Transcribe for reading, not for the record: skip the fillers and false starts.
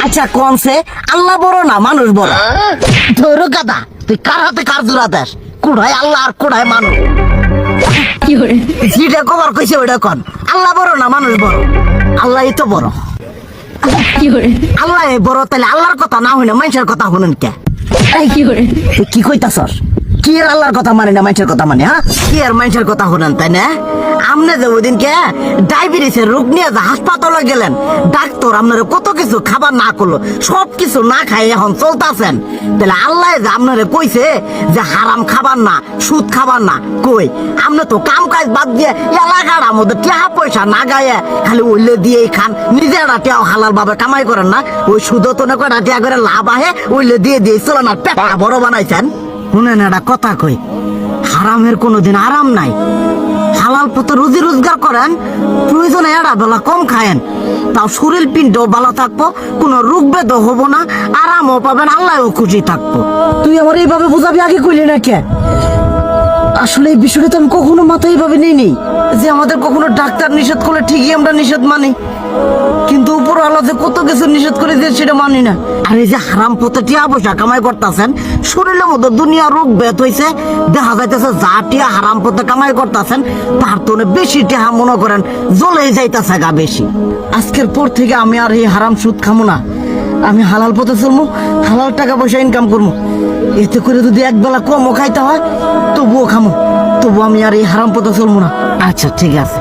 আচ্ছা কোনসে আল্লাহ বড় না মানুষ বড়? ধরো গাদা, তুই কার হাতে কার জোড়া দেশ? কোড়ায় আল্লাহ আর কোড়ায় মানুষ। যেটা কবার কইছে ওইটা কন। আল্লাহ বড় না মানুষ বড়? আল্লাহ তো বড়। আল্লাহ বড়, তাহলে আল্লাহর কথা না হইনা মানুষের কথা শুনেন কে? তুই কি কইতাছস? কি আর আল্লাহর কথা মানে না মানুষের কথা মানে? হ্যাঁ, কি আর মানুষের কথা শুনেন তাই না? আমনে যে ওই দিনকে ডায়াবেটিসের রোগ নিয়ে যে হাসপাতালে গেলেন, ডাক্তার আপনার কত কিছু খাবার না করলো, সব কিছু না খাই এখন চলতেছেন। তাহলে আল্লাহ যে আপনারে কইছে যে হারাম খাবার না, সুদ খাবার না, কই আপনি তো কাম কাজ বাদ দিয়ে এলাকার মধ্যে টাকা পয়সা না গায়ে খালি ওইলে দিয়েই খান, নিজেরা টেও হালাল ভাবে কামাই করেন না, ওই সুদও তো না করে টাকা করে লাভ আহে ওইলে দিয়ে দিয়ে চলেন আর পেটটা বড় বানাইছেন। শুনেন একটা কথা কই, হারামের কোনোদিন আরাম নাই। হালাল পথে রুজি রোজগার করেন, প্রয়োজনে এড়া বেলা কম খায়েন, তাও শরীর পিণ্ডও ভালো থাকবো, কোনো রোগ বেদও হবো না, আরামও পাবেন, আল্লাহও খুশি থাকবো। তুই আমার এইভাবে বুঝাবি আগে কইলি না কে? আসলে এই বিষয়টা তো আমি কখনো মাথায় এইভাবে নিইনি যে আমাদের কখনো ডাক্তার নিষেধ করলে ঠিকই আমরা নিষেধ মানি, কিন্তু উপর আল্লাহ যে কত কিছু নিষেধ করে দিয়ে সেটা মানি না। আর এই যে হারাম পথে টিয়া পয়সা কামাই করতেছেন, শরীরের মধ্যে দুনিয়া রোগ বেত হয়েছে, দেখা যাইতেছে যা টিয়া হারাম পথে কামাই করতেছেন তার তো বেশি টিয়া মনে করেন জ্বলে যাইতেছে গা বেশি। আজকের পর থেকে আমি আর এই হারাম সুদ খামো না, আমি হালাল পথে চলবো, হালাল টাকা পয়সা ইনকাম করবো। এতে করে যদি একবেলা কমও খাইতে হয় তবুও খামো, তবু আমি আর এই হারাম পথে চলবো না। আচ্ছা ঠিক আছে।